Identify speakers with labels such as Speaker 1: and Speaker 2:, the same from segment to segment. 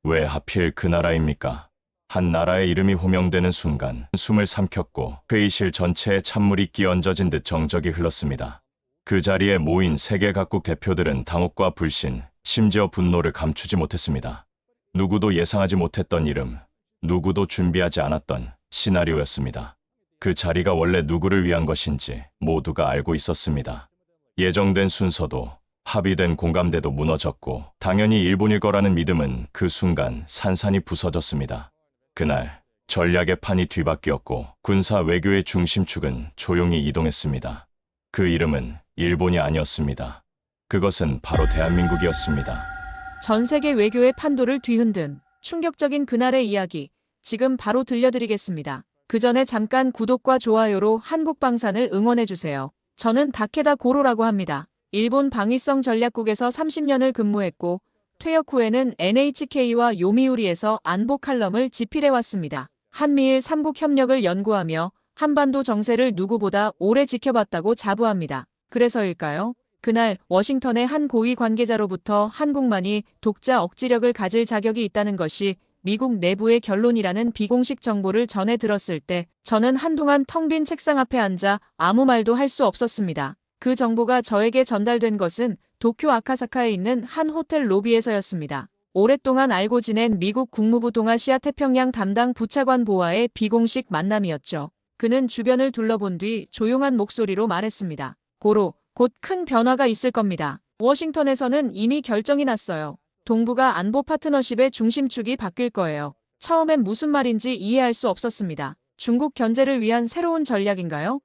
Speaker 1: 왜 하필 그 나라입니까? 한 나라의 이름이 호명되는 순간 숨을 삼켰고 회의실 전체에 찬물이 끼얹어진 듯 정적이 흘렀습니다. 그 자리에 모인 세계 각국 대표들은 당혹과 불신, 심지어 분노를 감추지 못했습니다. 누구도 예상하지 못했던 이름, 누구도 준비하지 않았던 시나리오였습니다. 그 자리가 원래 누구를 위한 것인지 모두가 알고 있었습니다. 예정된 순서도 합의된 공감대도 무너졌고 당연히 일본일 거라는 믿음은 그 순간 산산이 부서졌습니다. 그날 전략의 판이 뒤바뀌었고 군사 외교의 중심축은 조용히 이동했습니다. 그 이름은 일본이 아니었습니다. 그것은 바로 대한민국이었습니다.
Speaker 2: 전 세계 외교의 판도를 뒤흔든 충격적인 그날의 이야기, 지금 바로 들려드리겠습니다. 그 전에 잠깐 구독과 좋아요로 한국방산을 응원해주세요. 저는 다케다 고로라고 합니다. 일본 방위성 전략국에서 30년을 근무했고 퇴역 후에는 NHK와 요미우리에서 안보 칼럼을 집필해왔습니다. 한미일 3국 협력을 연구하며 한반도 정세를 누구보다 오래 지켜봤다고 자부합니다. 그래서일까요? 그날 워싱턴의 한 고위 관계자로부터 한국만이 독자 억지력을 가질 자격이 있다는 것이 미국 내부의 결론이라는 비공식 정보를 전해 들었을 때 저는 한동안 텅 빈 책상 앞에 앉아 아무 말도 할 수 없었습니다. 그 정보가 저에게 전달된 것은 도쿄 아카사카에 있는 한 호텔 로비에서였습니다. 오랫동안 알고 지낸 미국 국무부 동아시아 태평양 담당 부차관 보아의 비공식 만남이었죠. 그는 주변을 둘러본 뒤 조용한 목소리로 말했습니다. 고로, 곧 큰 변화가 있을 겁니다. 워싱턴에서는 이미 결정이 났어요. 동북아 안보 파트너십의 중심축이 바뀔 거예요. 처음엔 무슨 말인지 이해할 수 없었습니다. 중국 견제를 위한 새로운 전략인가요?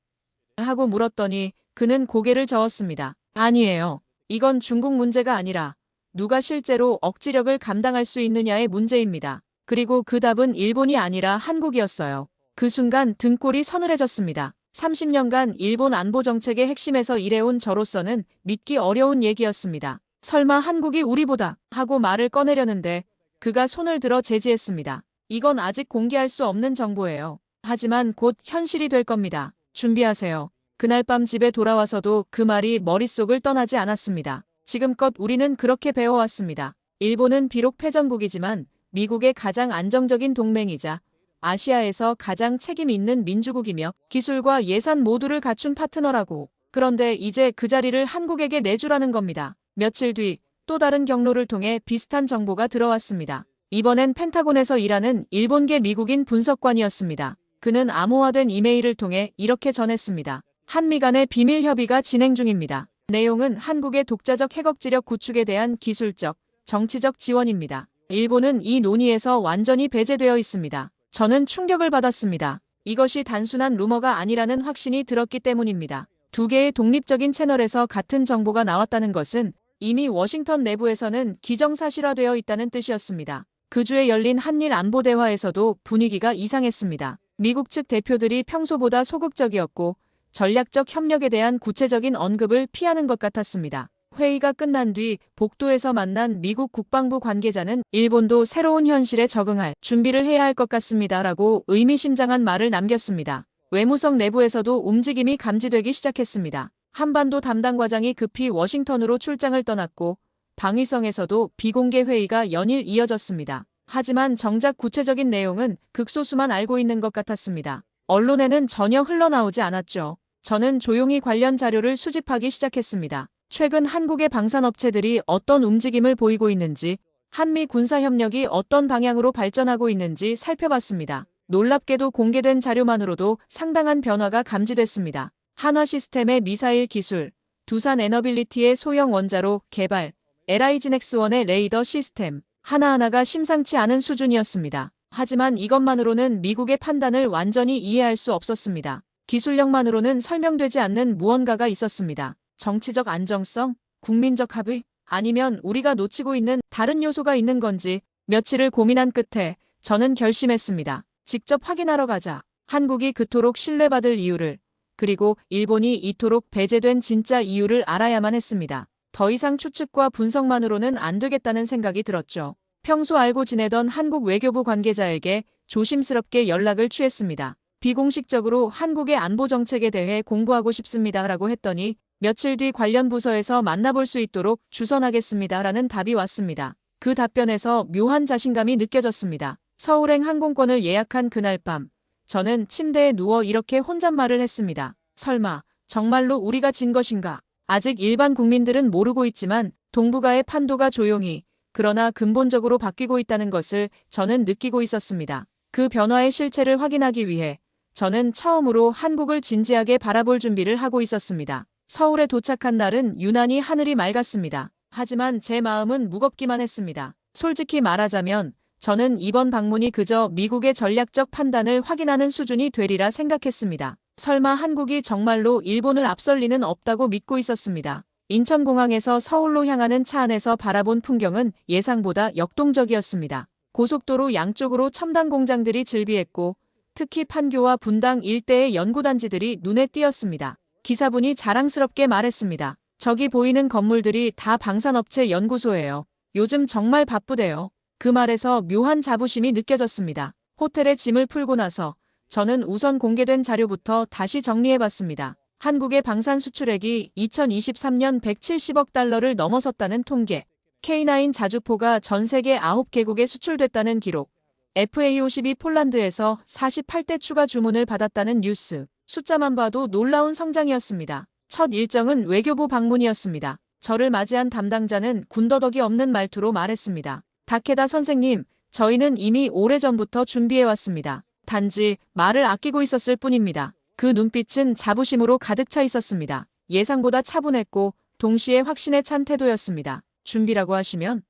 Speaker 2: 하고 물었더니 그는 고개를 저었습니다. 아니에요. 이건 중국 문제가 아니라 누가 실제로 억지력을 감당할 수 있느냐의 문제입니다. 그리고 그 답은 일본이 아니라 한국이었어요. 그 순간 등골이 서늘해졌습니다. 30년간 일본 안보 정책의 핵심에서 일해온 저로서는 믿기 어려운 얘기였습니다. 설마 한국이 우리보다 하고 말을 꺼내려는데 그가 손을 들어 제지했습니다. 이건 아직 공개할 수 없는 정보예요. 하지만 곧 현실이 될 겁니다. 준비하세요. 그날 밤 집에 돌아와서도 그 말이 머릿속을 떠나지 않았습니다. 지금껏 우리는 그렇게 배워왔습니다. 일본은 비록 패전국이지만 미국의 가장 안정적인 동맹이자 아시아에서 가장 책임 있는 민주국이며 기술과 예산 모두를 갖춘 파트너라고. 그런데 이제 그 자리를 한국에게 내주라는 겁니다. 며칠 뒤 또 다른 경로를 통해 비슷한 정보가 들어왔습니다. 이번엔 펜타곤에서 일하는 일본계 미국인 분석관이었습니다. 그는 암호화된 이메일을 통해 이렇게 전했습니다. 한미 간의 비밀 협의가 진행 중입니다. 내용은 한국의 독자적 핵억지력 구축에 대한 기술적, 정치적 지원입니다. 일본은 이 논의에서 완전히 배제되어 있습니다. 저는 충격을 받았습니다. 이것이 단순한 루머가 아니라는 확신이 들었기 때문입니다. 두 개의 독립적인 채널에서 같은 정보가 나왔다는 것은 이미 워싱턴 내부에서는 기정사실화되어 있다는 뜻이었습니다. 그 주에 열린 한일 안보 대화에서도 분위기가 이상했습니다. 미국 측 대표들이 평소보다 소극적이었고 전략적 협력에 대한 구체적인 언급을 피하는 것 같았습니다. 회의가 끝난 뒤 복도에서 만난 미국 국방부 관계자는 일본도 새로운 현실에 적응할 준비를 해야 할 것 같습니다라고 의미심장한 말을 남겼습니다. 외무성 내부에서도 움직임이 감지되기 시작했습니다. 한반도 담당 과장이 급히 워싱턴으로 출장을 떠났고 방위성에서도 비공개 회의가 연일 이어졌습니다. 하지만 정작 구체적인 내용은 극소수만 알고 있는 것 같았습니다. 언론에는 전혀 흘러나오지 않았죠. 저는 조용히 관련 자료를 수집하기 시작했습니다. 최근 한국의 방산업체들이 어떤 움직임을 보이고 있는지, 한미 군사협력이 어떤 방향으로 발전하고 있는지 살펴봤습니다. 놀랍게도 공개된 자료만으로도 상당한 변화가 감지됐습니다. 한화시스템의 미사일 기술, 두산에너빌리티의 소형 원자로 개발, LIG넥스원의 레이더 시스템, 하나하나가 심상치 않은 수준이었습니다. 하지만 이것만으로는 미국의 판단을 완전히 이해할 수 없었습니다. 기술력만으로는 설명되지 않는 무언가가 있었습니다. 정치적 안정성, 국민적 합의, 아니면 우리가 놓치고 있는 다른 요소가 있는 건지 며칠을 고민한 끝에 저는 결심했습니다. 직접 확인하러 가자. 한국이 그토록 신뢰받을 이유를, 그리고 일본이 이토록 배제된 진짜 이유를 알아야만 했습니다. 더 이상 추측과 분석만으로는 안 되겠다는 생각이 들었죠. 평소 알고 지내던 한국 외교부 관계자에게 조심스럽게 연락을 취했습니다. 비공식적으로 한국의 안보 정책에 대해 공부하고 싶습니다라고 했더니 며칠 뒤 관련 부서에서 만나볼 수 있도록 주선하겠습니다라는 답이 왔습니다. 그 답변에서 묘한 자신감이 느껴졌습니다. 서울행 항공권을 예약한 그날 밤, 저는 침대에 누워 이렇게 혼잣말을 했습니다. 설마 정말로 우리가 진 것인가? 아직 일반 국민들은 모르고 있지만 동북아의 판도가 조용히 그러나 근본적으로 바뀌고 있다는 것을 저는 느끼고 있었습니다. 그 변화의 실체를 확인하기 위해 저는 처음으로 한국을 진지하게 바라볼 준비를 하고 있었습니다. 서울에 도착한 날은 유난히 하늘이 맑았습니다. 하지만 제 마음은 무겁기만 했습니다. 솔직히 말하자면 저는 이번 방문이 그저 미국의 전략적 판단을 확인하는 수준이 되리라 생각했습니다. 설마 한국이 정말로 일본을 앞설 리는 없다고 믿고 있었습니다. 인천공항에서 서울로 향하는 차 안에서 바라본 풍경은 예상보다 역동적이었습니다. 고속도로 양쪽으로 첨단 공장들이 즐비했고 특히 판교와 분당 일대의 연구단지들이 눈에 띄었습니다. 기사분이 자랑스럽게 말했습니다. 저기 보이는 건물들이 다 방산업체 연구소예요. 요즘 정말 바쁘대요. 그 말에서 묘한 자부심이 느껴졌습니다. 호텔에 짐을 풀고 나서 저는 우선 공개된 자료부터 다시 정리해봤습니다. 한국의 방산 수출액이 2023년 170억 달러를 넘어섰다는 통계, K9 자주포가 전 세계 9개국에 수출됐다는 기록, FA52 폴란드에서 48대 추가 주문을 받았다는 뉴스, 숫자만 봐도 놀라운 성장이었습니다. 첫 일정은 외교부 방문이었습니다. 저를 맞이한 담당자는 군더더기 없는 말투로 말했습니다. 다케다 선생님, 저희는 이미 오래전부터 준비해왔습니다. 단지 말을 아끼고 있었을 뿐입니다. 그 눈빛은 자부심으로 가득 차 있었습니다. 예상보다 차분했고 동시에 확신에 찬 태도였습니다. 준비라고 하시면?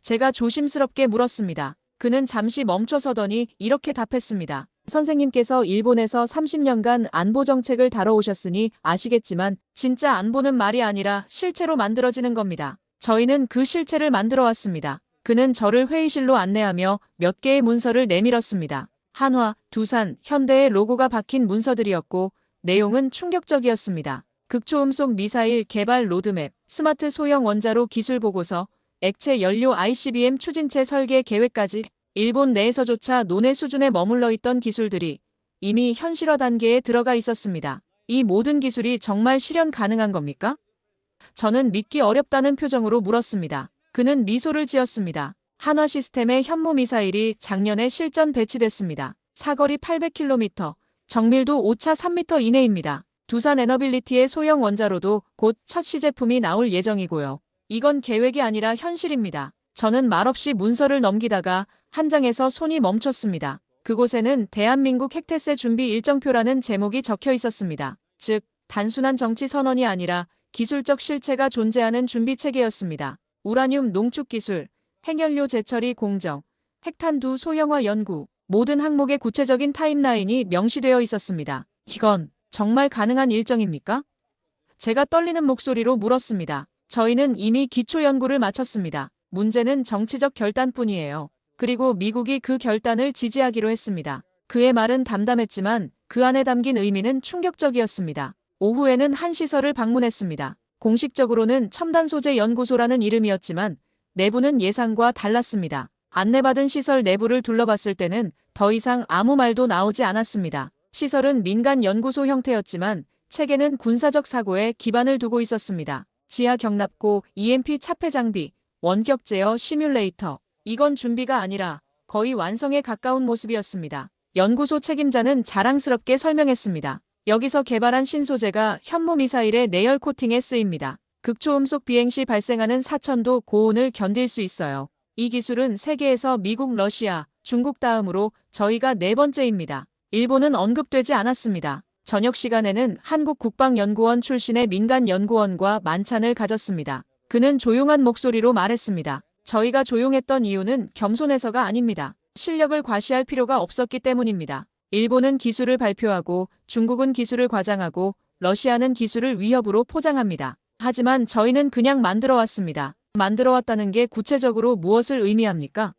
Speaker 2: 제가 조심스럽게 물었습니다. 그는 잠시 멈춰서더니 이렇게 답했습니다. 선생님께서 일본에서 30년간 안보 정책을 다뤄오셨으니 아시겠지만 진짜 안보는 말이 아니라 실체로 만들어지는 겁니다. 저희는 그 실체를 만들어 왔습니다. 그는 저를 회의실로 안내하며 몇 개의 문서를 내밀었습니다. 한화, 두산, 현대의 로고가 박힌 문서들이었고 내용은 충격적이었습니다. 극초음속 미사일 개발 로드맵, 스마트 소형 원자로 기술 보고서, 액체 연료 ICBM 추진체 설계 계획까지 일본 내에서조차 논의 수준에 머물러 있던 기술들이 이미 현실화 단계에 들어가 있었습니다. 이 모든 기술이 정말 실현 가능한 겁니까? 저는 믿기 어렵다는 표정으로 물었습니다. 그는 미소를 지었습니다. 한화 시스템의 현무 미사일이 작년에 실전 배치됐습니다. 사거리 800km, 정밀도 오차 3m 이내입니다. 두산 에너빌리티의 소형 원자로도 곧 첫 시제품이 나올 예정이고요. 이건 계획이 아니라 현실입니다. 저는 말없이 문서를 넘기다가 한 장에서 손이 멈췄습니다. 그곳에는 대한민국 핵태세 준비 일정표라는 제목이 적혀 있었습니다. 즉, 단순한 정치 선언이 아니라 기술적 실체가 존재하는 준비 체계였습니다. 우라늄 농축 기술, 핵연료 재처리 공정, 핵탄두 소형화 연구, 모든 항목의 구체적인 타임라인이 명시되어 있었습니다. 이건 정말 가능한 일정입니까? 제가 떨리는 목소리로 물었습니다. 저희는 이미 기초 연구를 마쳤습니다. 문제는 정치적 결단뿐이에요. 그리고 미국이 그 결단을 지지하기로 했습니다. 그의 말은 담담했지만 그 안에 담긴 의미는 충격적이었습니다. 오후에는 한 시설을 방문했습니다. 공식적으로는 첨단 소재 연구소라는 이름이었지만 내부는 예상과 달랐습니다. 안내받은 시설 내부를 둘러봤을 때는 더 이상 아무 말도 나오지 않았습니다. 시설은 민간 연구소 형태였지만 체계는 군사적 사고에 기반을 두고 있었습니다. 지하 경납고, EMP 차폐 장비, 원격 제어 시뮬레이터. 이건 준비가 아니라 거의 완성에 가까운 모습이었습니다. 연구소 책임자는 자랑스럽게 설명했습니다. 여기서 개발한 신소재가 현무 미사일의 내열 코팅에 쓰입니다. 극초음속 비행 시 발생하는 4000도 고온을 견딜 수 있어요. 이 기술은 세계에서 미국, 러시아, 중국 다음으로 저희가 네 번째입니다. 일본은 언급되지 않았습니다. 저녁 시간에는 한국국방연구원 출신의 민간 연구원과 만찬을 가졌습니다. 그는 조용한 목소리로 말했습니다. 저희가 조용했던 이유는 겸손해서가 아닙니다. 실력을 과시할 필요가 없었기 때문입니다. 일본은 기술을 발표하고 중국은 기술을 과장하고 러시아는 기술을 위협으로 포장합니다. 하지만 저희는 그냥 만들어 왔습니다. 만들어 왔다는 게 구체적으로 무엇을 의미합니까?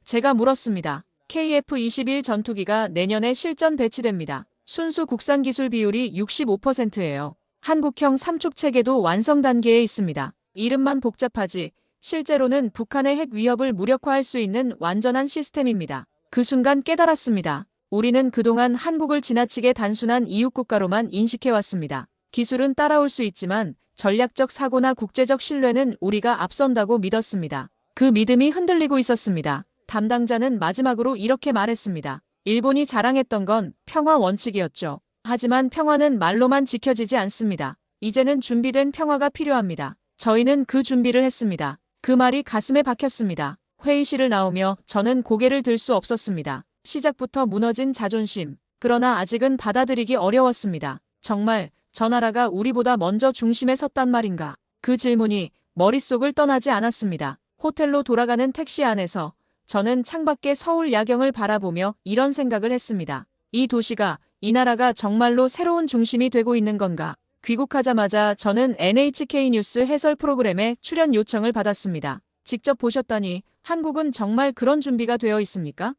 Speaker 2: 제가 물었습니다. KF-21 전투기가 내년에 실전 배치됩니다. 순수 국산 기술 비율이 65%예요. 한국형 삼축 체계도 완성 단계에 있습니다. 이름만 복잡하지 실제로는 북한의 핵 위협을 무력화할 수 있는 완전한 시스템입니다. 그 순간 깨달았습니다. 우리는 그동안 한국을 지나치게 단순한 이웃국가로만 인식해왔습니다. 기술은 따라올 수 있지만 전략적 사고나 국제적 신뢰는 우리가 앞선다고 믿었습니다. 그 믿음이 흔들리고 있었습니다. 담당자는 마지막으로 이렇게 말했습니다. 일본이 자랑했던 건 평화 원칙이었죠. 하지만 평화는 말로만 지켜지지 않습니다. 이제는 준비된 평화가 필요합니다. 저희는 그 준비를 했습니다. 그 말이 가슴에 박혔습니다. 회의실을 나오며 저는 고개를 들 수 없었습니다. 시작부터 무너진 자존심. 그러나 아직은 받아들이기 어려웠습니다. 정말 저 나라가 우리보다 먼저 중심에 섰단 말인가? 그 질문이 머릿속을 떠나지 않았습니다. 호텔로 돌아가는 택시 안에서 저는 창밖의 서울 야경을 바라보며 이런 생각을 했습니다. 이 도시가, 이 나라가 정말로 새로운 중심이 되고 있는 건가? 귀국하자마자 저는 NHK 뉴스 해설 프로그램에 출연 요청을 받았습니다. 직접 보셨다니 한국은 정말 그런 준비가 되어 있습니까?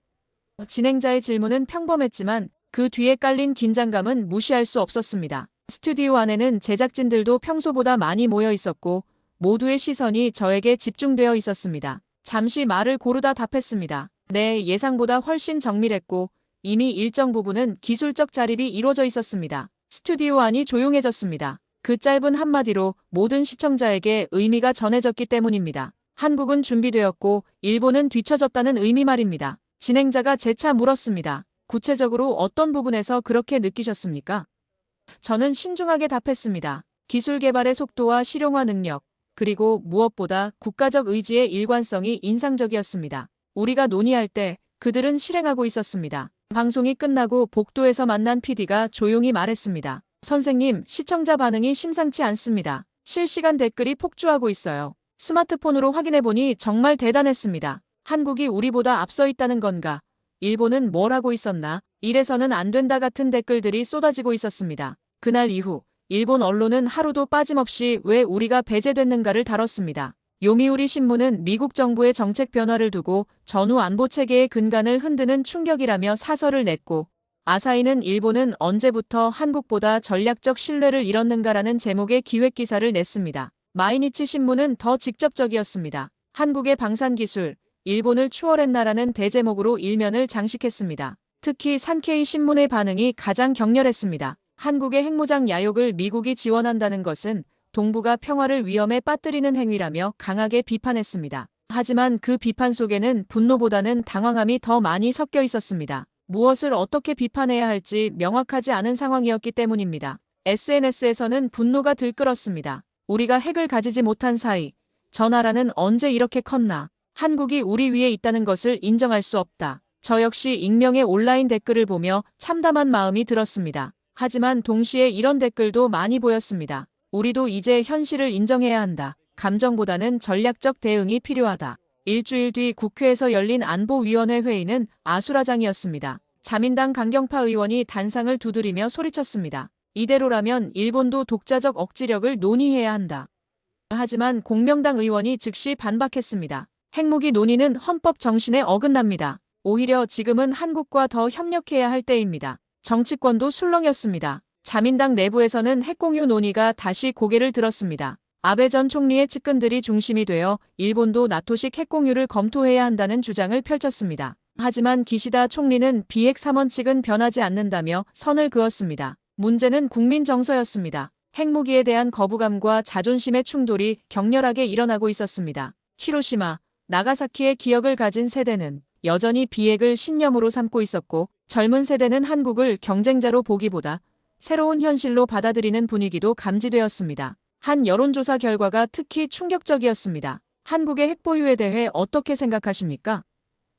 Speaker 2: 진행자의 질문은 평범했지만 그 뒤에 깔린 긴장감은 무시할 수 없었습니다. 스튜디오 안에는 제작진들도 평소보다 많이 모여 있었고 모두의 시선이 저에게 집중되어 있었습니다. 잠시 말을 고르다 답했습니다. 네, 예상보다 훨씬 정밀했고 이미 일정 부분은 기술적 자립이 이루어져 있었습니다. 스튜디오 안이 조용해졌습니다. 그 짧은 한마디로 모든 시청자에게 의미가 전해졌기 때문입니다. 한국은 준비되었고 일본은 뒤처졌다는 의미 말입니다. 진행자가 재차 물었습니다. 구체적으로 어떤 부분에서 그렇게 느끼셨습니까? 저는 신중하게 답했습니다. 기술 개발의 속도와 실용화 능력, 그리고 무엇보다 국가적 의지의 일관성이 인상적이었습니다. 우리가 논의할 때 그들은 실행하고 있었습니다. 방송이 끝나고 복도에서 만난 PD가 조용히 말했습니다. 선생님, 시청자 반응이 심상치 않습니다. 실시간 댓글이 폭주하고 있어요. 스마트폰으로 확인해보니 정말 대단했습니다. 한국이 우리보다 앞서 있다는 건가? 일본은 뭘 하고 있었나? 이래서는 안 된다 같은 댓글들이 쏟아지고 있었습니다. 그날 이후 일본 언론은 하루도 빠짐없이 왜 우리가 배제됐는가를 다뤘습니다. 요미우리 신문은 미국 정부의 정책 변화를 두고 전후 안보 체계의 근간을 흔드는 충격이라며 사설을 냈고, 아사히는 일본은 언제부터 한국보다 전략적 신뢰를 잃었는가라는 제목의 기획 기사를 냈습니다. 마이니치 신문은 더 직접적이었습니다. 한국의 방산기술, 일본을 추월했나라는 대제목으로 일면을 장식했습니다. 특히 산케이 신문의 반응이 가장 격렬했습니다. 한국의 핵무장 야욕을 미국이 지원한다는 것은 동북아 평화를 위험에 빠뜨리는 행위라며 강하게 비판했습니다. 하지만 그 비판 속에는 분노보다는 당황함이 더 많이 섞여 있었습니다. 무엇을 어떻게 비판해야 할지 명확하지 않은 상황이었기 때문입니다. SNS에서는 분노가 들끓었습니다. 우리가 핵을 가지지 못한 사이, 저 나라는 언제 이렇게 컸나? 한국이 우리 위에 있다는 것을 인정할 수 없다. 저 역시 익명의 온라인 댓글을 보며 참담한 마음이 들었습니다. 하지만 동시에 이런 댓글도 많이 보였습니다. 우리도 이제 현실을 인정해야 한다. 감정보다는 전략적 대응이 필요하다. 일주일 뒤 국회에서 열린 안보위원회 회의는 아수라장이었습니다. 자민당 강경파 의원이 단상을 두드리며 소리쳤습니다. 이대로라면 일본도 독자적 억지력을 논의해야 한다. 하지만 공명당 의원이 즉시 반박했습니다. 핵무기 논의는 헌법 정신에 어긋납니다. 오히려 지금은 한국과 더 협력해야 할 때입니다. 정치권도 술렁였습니다. 자민당 내부에서는 핵공유 논의가 다시 고개를 들었습니다. 아베 전 총리의 측근들이 중심이 되어 일본도 나토식 핵공유를 검토해야 한다는 주장을 펼쳤습니다. 하지만 기시다 총리는 비핵 3원칙은 변하지 않는다며 선을 그었습니다. 문제는 국민 정서였습니다. 핵무기에 대한 거부감과 자존심의 충돌이 격렬하게 일어나고 있었습니다. 히로시마, 나가사키의 기억을 가진 세대는 여전히 비핵을 신념으로 삼고 있었고, 젊은 세대는 한국을 경쟁자로 보기보다 새로운 현실로 받아들이는 분위기도 감지되었습니다. 한 여론조사 결과가 특히 충격적이었습니다. 한국의 핵보유에 대해 어떻게 생각하십니까?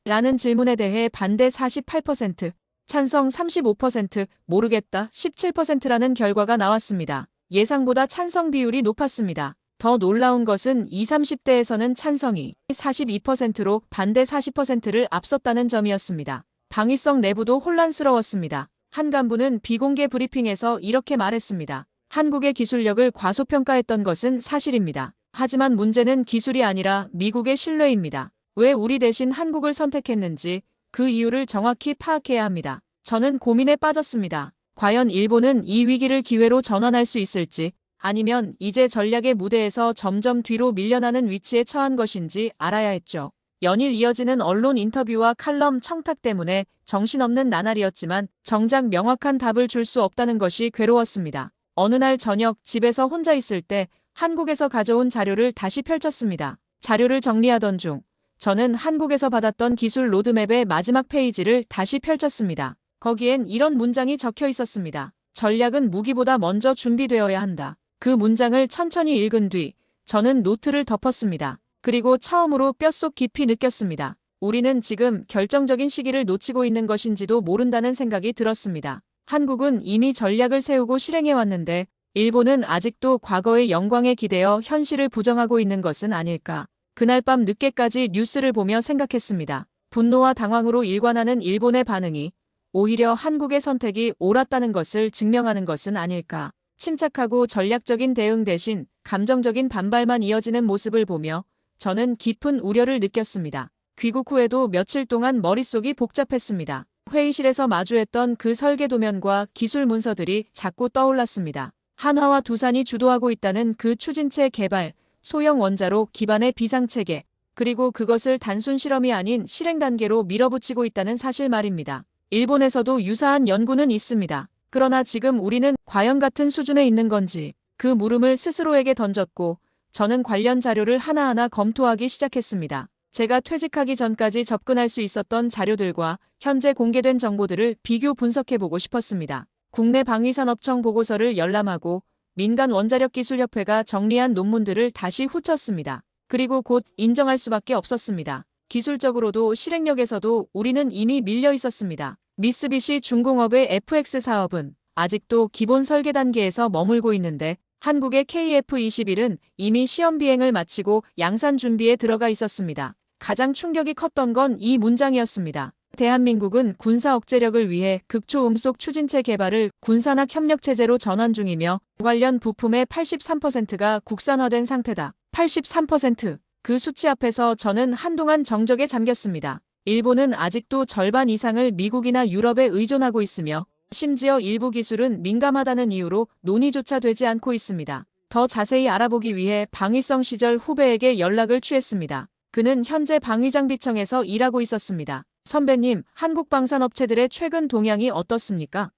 Speaker 2: 라는 질문에 대해 반대 48%, 찬성 35%, 모르겠다 17%라는 결과가 나왔습니다. 예상보다 찬성 비율이 높았습니다. 더 놀라운 것은 20, 30대에서는 찬성이 42%로 반대 40%를 앞섰다는 점이었습니다. 방위성 내부도 혼란스러웠습니다. 한 간부는 비공개 브리핑에서 이렇게 말했습니다. 한국의 기술력을 과소평가했던 것은 사실입니다. 하지만 문제는 기술이 아니라 미국의 신뢰입니다. 왜 우리 대신 한국을 선택했는지 그 이유를 정확히 파악해야 합니다. 저는 고민에 빠졌습니다. 과연 일본은 이 위기를 기회로 전환할 수 있을지, 아니면 이제 전략의 무대에서 점점 뒤로 밀려나는 위치에 처한 것인지 알아야 했죠. 연일 이어지는 언론 인터뷰와 칼럼 청탁 때문에 정신없는 나날이었지만 정작 명확한 답을 줄 수 없다는 것이 괴로웠습니다. 어느 날 저녁 집에서 혼자 있을 때 한국에서 가져온 자료를 다시 펼쳤습니다. 자료를 정리하던 중 저는 한국에서 받았던 기술 로드맵의 마지막 페이지를 다시 펼쳤습니다. 거기엔 이런 문장이 적혀 있었습니다. 전략은 무기보다 먼저 준비되어야 한다. 그 문장을 천천히 읽은 뒤 저는 노트를 덮었습니다. 그리고 처음으로 뼛속 깊이 느꼈습니다. 우리는 지금 결정적인 시기를 놓치고 있는 것인지도 모른다는 생각이 들었습니다. 한국은 이미 전략을 세우고 실행해 왔는데 일본은 아직도 과거의 영광에 기대어 현실을 부정하고 있는 것은 아닐까. 그날 밤 늦게까지 뉴스를 보며 생각했습니다. 분노와 당황으로 일관하는 일본의 반응이 오히려 한국의 선택이 옳았다는 것을 증명하는 것은 아닐까. 침착하고 전략적인 대응 대신 감정적인 반발만 이어지는 모습을 보며 저는 깊은 우려를 느꼈습니다. 귀국 후에도 며칠 동안 머릿속이 복잡했습니다. 회의실에서 마주했던 그 설계 도면과 기술 문서들이 자꾸 떠올랐습니다. 한화와 두산이 주도하고 있다는 그 추진체 개발, 소형 원자로 기반의 비상체계, 그리고 그것을 단순 실험이 아닌 실행 단계로 밀어붙이고 있다는 사실 말입니다. 일본에서도 유사한 연구는 있습니다. 그러나 지금 우리는 과연 같은 수준에 있는 건지 그 물음을 스스로에게 던졌고 저는 관련 자료를 하나하나 검토하기 시작했습니다. 제가 퇴직하기 전까지 접근할 수 있었던 자료들과 현재 공개된 정보들을 비교 분석해보고 싶었습니다. 국내 방위산업청 보고서를 열람하고 민간 원자력기술협회가 정리한 논문들을 다시 훑었습니다. 그리고 곧 인정할 수밖에 없었습니다. 기술적으로도 실행력에서도 우리는 이미 밀려 있었습니다. 미쓰비시 중공업의 FX 사업은 아직도 기본 설계 단계에서 머물고 있는데 한국의 KF-21은 이미 시험 비행을 마치고 양산 준비에 들어가 있었습니다. 가장 충격이 컸던 건 이 문장이었습니다. 대한민국은 군사 억제력을 위해 극초음속 추진체 개발을 군산학 협력체제로 전환 중이며 관련 부품의 83%가 국산화된 상태다. 83%. 그 수치 앞에서 저는 한동안 정적에 잠겼습니다. 일본은 아직도 절반 이상을 미국이나 유럽에 의존하고 있으며 심지어 일부 기술은 민감하다는 이유로 논의조차 되지 않고 있습니다. 더 자세히 알아보기 위해 방위성 시절 후배에게 연락을 취했습니다. 그는 현재 방위장비청에서 일하고 있었습니다. 선배님, 한국 방산업체들의 최근 동향이 어떻습니까?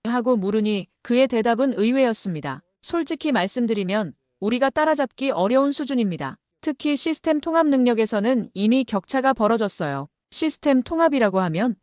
Speaker 2: 하고 물으니 그의 대답은 의외였습니다. 솔직히 말씀드리면 우리가 따라잡기 어려운 수준입니다. 특히 시스템 통합 능력에서는 이미 격차가 벌어졌어요. 시스템 통합이라고 하면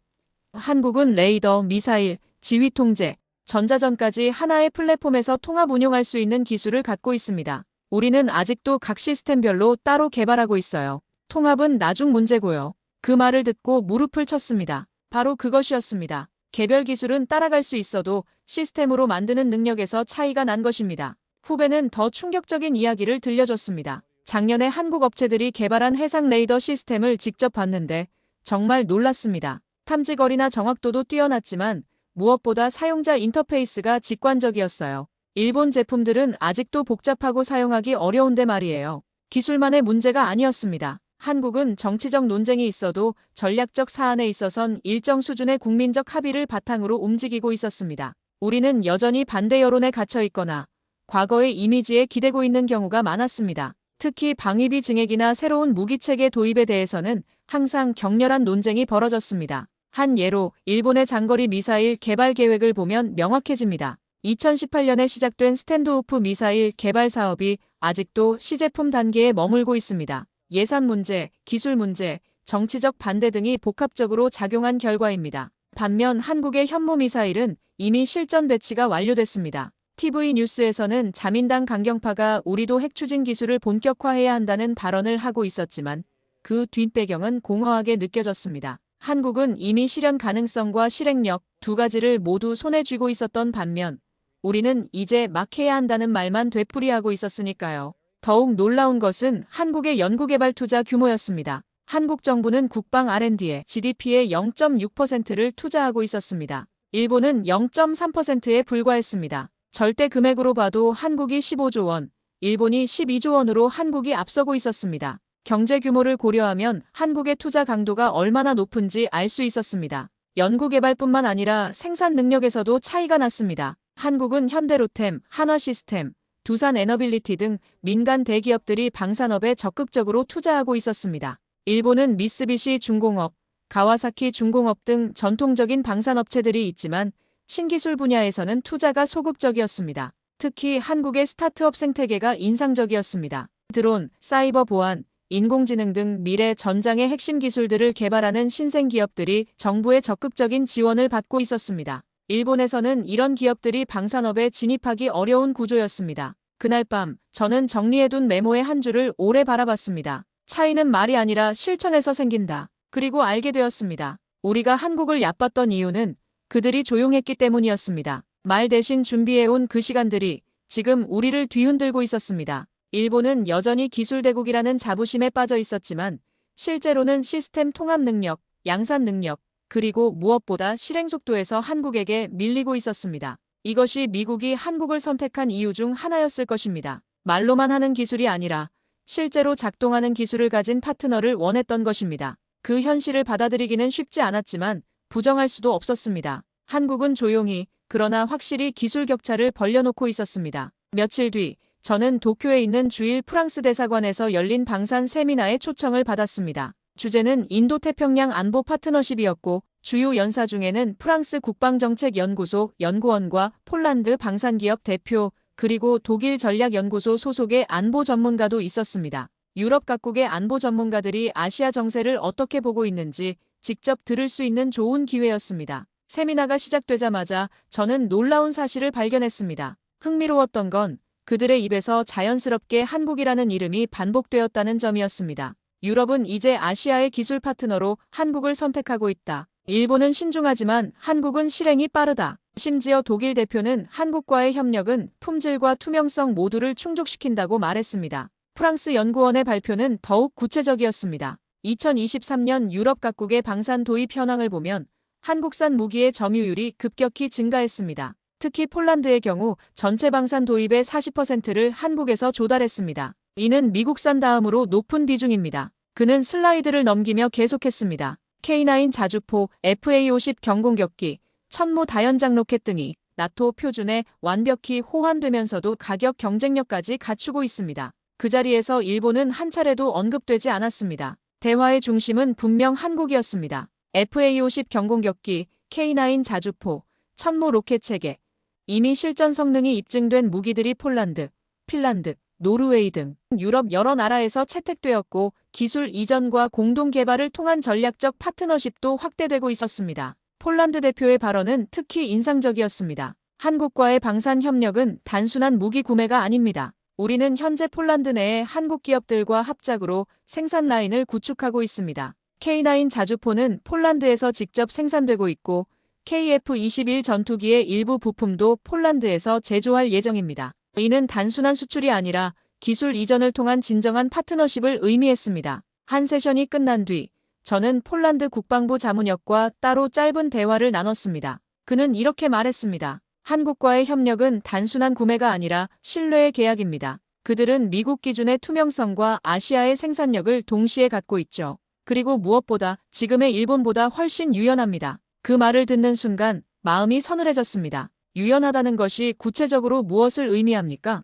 Speaker 2: 한국은 레이더, 미사일, 지휘 통제, 전자전까지 하나의 플랫폼에서 통합 운용할 수 있는 기술을 갖고 있습니다. 우리는 아직도 각 시스템별로 따로 개발하고 있어요. 통합은 나중 문제고요. 그 말을 듣고 무릎을 쳤습니다. 바로 그것이었습니다. 개별 기술은 따라갈 수 있어도 시스템으로 만드는 능력에서 차이가 난 것입니다. 후배는 더 충격적인 이야기를 들려줬습니다. 작년에 한국 업체들이 개발한 해상 레이더 시스템을 직접 봤는데 정말 놀랐습니다. 탐지거리나 정확도도 뛰어났지만 무엇보다 사용자 인터페이스가 직관적이었어요. 일본 제품들은 아직도 복잡하고 사용하기 어려운데 말이에요. 기술만의 문제가 아니었습니다. 한국은 정치적 논쟁이 있어도 전략적 사안에 있어선 일정 수준의 국민적 합의를 바탕으로 움직이고 있었습니다. 우리는 여전히 반대 여론에 갇혀 있거나 과거의 이미지에 기대고 있는 경우가 많았습니다. 특히 방위비 증액이나 새로운 무기체계 도입에 대해서는 항상 격렬한 논쟁이 벌어졌습니다. 한 예로 일본의 장거리 미사일 개발 계획을 보면 명확해집니다. 2018년에 시작된 스탠드오프 미사일 개발 사업이 아직도 시제품 단계에 머물고 있습니다. 예산 문제, 기술 문제, 정치적 반대 등이 복합적으로 작용한 결과입니다. 반면 한국의 현무 미사일은 이미 실전 배치가 완료됐습니다. TV 뉴스에서는 자민당 강경파가 우리도 핵추진 기술을 본격화해야 한다는 발언을 하고 있었지만 그 뒷배경은 공허하게 느껴졌습니다. 한국은 이미 실현 가능성과 실행력 두 가지를 모두 손에 쥐고 있었던 반면 우리는 이제 막 해야 한다는 말만 되풀이하고 있었으니까요. 더욱 놀라운 것은 한국의 연구개발 투자 규모였습니다. 한국 정부는 국방 R&D에 GDP의 0.6%를 투자하고 있었습니다. 일본은 0.3%에 불과했습니다. 절대 금액으로 봐도 한국이 15조 원, 일본이 12조 원으로 한국이 앞서고 있었습니다. 경제 규모를 고려하면 한국의 투자 강도가 얼마나 높은지 알 수 있었습니다. 연구개발뿐만 아니라 생산 능력에서도 차이가 났습니다. 한국은 현대로템, 한화시스템, 두산에너빌리티 등 민간 대기업들이 방산업에 적극적으로 투자하고 있었습니다. 일본은 미쓰비시 중공업, 가와사키 중공업 등 전통적인 방산업체들이 있지만 신기술 분야에서는 투자가 소극적이었습니다. 특히 한국의 스타트업 생태계가 인상적이었습니다. 드론, 사이버 보안, 인공지능 등 미래 전장의 핵심 기술들을 개발하는 신생 기업들이 정부의 적극적인 지원을 받고 있었습니다. 일본에서는 이런 기업들이 방산업에 진입하기 어려운 구조였습니다. 그날 밤 저는 정리해둔 메모의 한 줄을 오래 바라봤습니다. 차이는 말이 아니라 실천에서 생긴다. 그리고 알게 되었습니다. 우리가 한국을 얕봤던 이유는 그들이 조용했기 때문이었습니다. 말 대신 준비해온 그 시간들이 지금 우리를 뒤흔들고 있었습니다. 일본은 여전히 기술대국이라는 자부심에 빠져 있었지만 실제로는 시스템 통합 능력, 양산 능력, 그리고 무엇보다 실행 속도에서 한국에게 밀리고 있었습니다. 이것이 미국이 한국을 선택한 이유 중 하나였을 것입니다. 말로만 하는 기술이 아니라 실제로 작동하는 기술을 가진 파트너를 원했던 것입니다. 그 현실을 받아들이기는 쉽지 않았지만 부정할 수도 없었습니다. 한국은 조용히 그러나 확실히 기술 격차를 벌려놓고 있었습니다. 며칠 뒤 저는 도쿄에 있는 주일 프랑스 대사관에서 열린 방산 세미나에 초청을 받았습니다. 주제는 인도태평양 안보 파트너십이었고 주요 연사 중에는 프랑스 국방정책연구소 연구원과 폴란드 방산기업 대표 그리고 독일 전략연구소 소속의 안보 전문가도 있었습니다. 유럽 각국의 안보 전문가들이 아시아 정세를 어떻게 보고 있는지 직접 들을 수 있는 좋은 기회였습니다. 세미나가 시작되자마자 저는 놀라운 사실을 발견했습니다. 흥미로웠던 건 그들의 입에서 자연스럽게 한국이라는 이름이 반복되었다는 점이었습니다. 유럽은 이제 아시아의 기술 파트너로 한국을 선택하고 있다. 일본은 신중하지만 한국은 실행이 빠르다. 심지어 독일 대표는 한국과의 협력은 품질과 투명성 모두를 충족시킨다고 말했습니다. 프랑스 연구원의 발표는 더욱 구체적이었습니다. 2023년 유럽 각국의 방산 도입 현황을 보면 한국산 무기의 점유율이 급격히 증가했습니다. 특히 폴란드의 경우 전체 방산 도입의 40%를 한국에서 조달했습니다. 이는 미국산 다음으로 높은 비중입니다. 그는 슬라이드를 넘기며 계속했습니다. K9 자주포, FA-50 경공격기, 천무 다연장 로켓 등이 나토 표준에 완벽히 호환되면서도 가격 경쟁력까지 갖추고 있습니다. 그 자리에서 일본은 한 차례도 언급되지 않았습니다. 대화의 중심은 분명 한국이었습니다. FA-50 경공격기, K9 자주포, 천무 로켓 체계, 이미 실전 성능이 입증된 무기들이 폴란드, 핀란드, 노르웨이 등 유럽 여러 나라에서 채택되었고 기술 이전과 공동 개발을 통한 전략적 파트너십도 확대되고 있었습니다. 폴란드 대표의 발언은 특히 인상적이었습니다. 한국과의 방산 협력은 단순한 무기 구매가 아닙니다. 우리는 현재 폴란드 내에 한국 기업들과 합작으로 생산 라인을 구축하고 있습니다. K9 자주포는 폴란드에서 직접 생산되고 있고 KF-21 전투기의 일부 부품도 폴란드에서 제조할 예정입니다. 이는 단순한 수출이 아니라 기술 이전을 통한 진정한 파트너십을 의미했습니다. 한 세션이 끝난 뒤 저는 폴란드 국방부 자문역과 따로 짧은 대화를 나눴습니다. 그는 이렇게 말했습니다. 한국과의 협력은 단순한 구매가 아니라 신뢰의 계약입니다. 그들은 미국 기준의 투명성과 아시아의 생산력을 동시에 갖고 있죠. 그리고 무엇보다 지금의 일본보다 훨씬 유연합니다. 그 말을 듣는 순간 마음이 서늘해졌습니다. 유연하다는 것이 구체적으로 무엇을 의미합니까?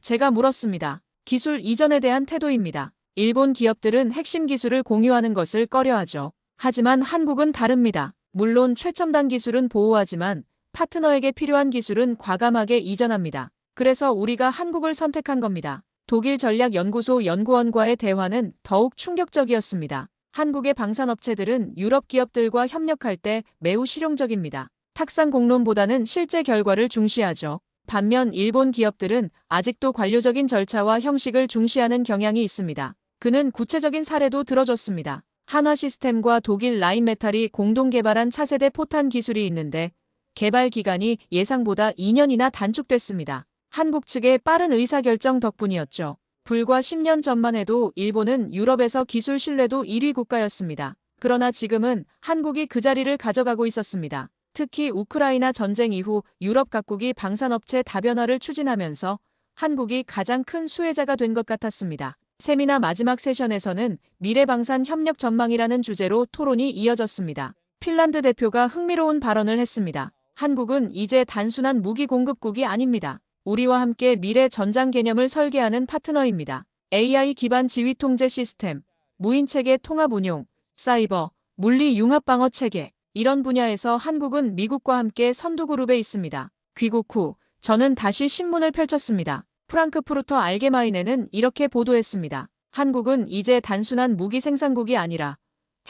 Speaker 2: 제가 물었습니다. 기술 이전에 대한 태도입니다. 일본 기업들은 핵심 기술을 공유하는 것을 꺼려하죠. 하지만 한국은 다릅니다. 물론 최첨단 기술은 보호하지만 파트너에게 필요한 기술은 과감하게 이전합니다. 그래서 우리가 한국을 선택한 겁니다. 독일 전략연구소 연구원과의 대화는 더욱 충격적이었습니다. 한국의 방산업체들은 유럽 기업들과 협력할 때 매우 실용적입니다. 탁상 공론보다는 실제 결과를 중시하죠. 반면 일본 기업들은 아직도 관료적인 절차와 형식을 중시하는 경향이 있습니다. 그는 구체적인 사례도 들어줬습니다. 한화 시스템과 독일 라인메탈이 공동 개발한 차세대 포탄 기술이 있는데 개발 기간이 예상보다 2년이나 단축됐습니다. 한국 측의 빠른 의사결정 덕분이었죠. 불과 10년 전만 해도 일본은 유럽에서 기술 신뢰도 1위 국가였습니다. 그러나 지금은 한국이 그 자리를 가져가고 있었습니다. 특히 우크라이나 전쟁 이후 유럽 각국이 방산업체 다변화를 추진하면서 한국이 가장 큰 수혜자가 된 것 같았습니다. 세미나 마지막 세션에서는 미래방산 협력 전망이라는 주제로 토론이 이어졌습니다. 핀란드 대표가 흥미로운 발언을 했습니다. 한국은 이제 단순한 무기 공급국이 아닙니다. 우리와 함께 미래 전장 개념을 설계하는 파트너입니다. AI 기반 지휘 통제 시스템, 무인체계 통합 운용, 사이버, 물리 융합 방어 체계, 이런 분야에서 한국은 미국과 함께 선두그룹에 있습니다. 귀국 후 저는 다시 신문을 펼쳤습니다. 프랑크푸르터 알게마인에는 이렇게 보도했습니다. 한국은 이제 단순한 무기 생산국이 아니라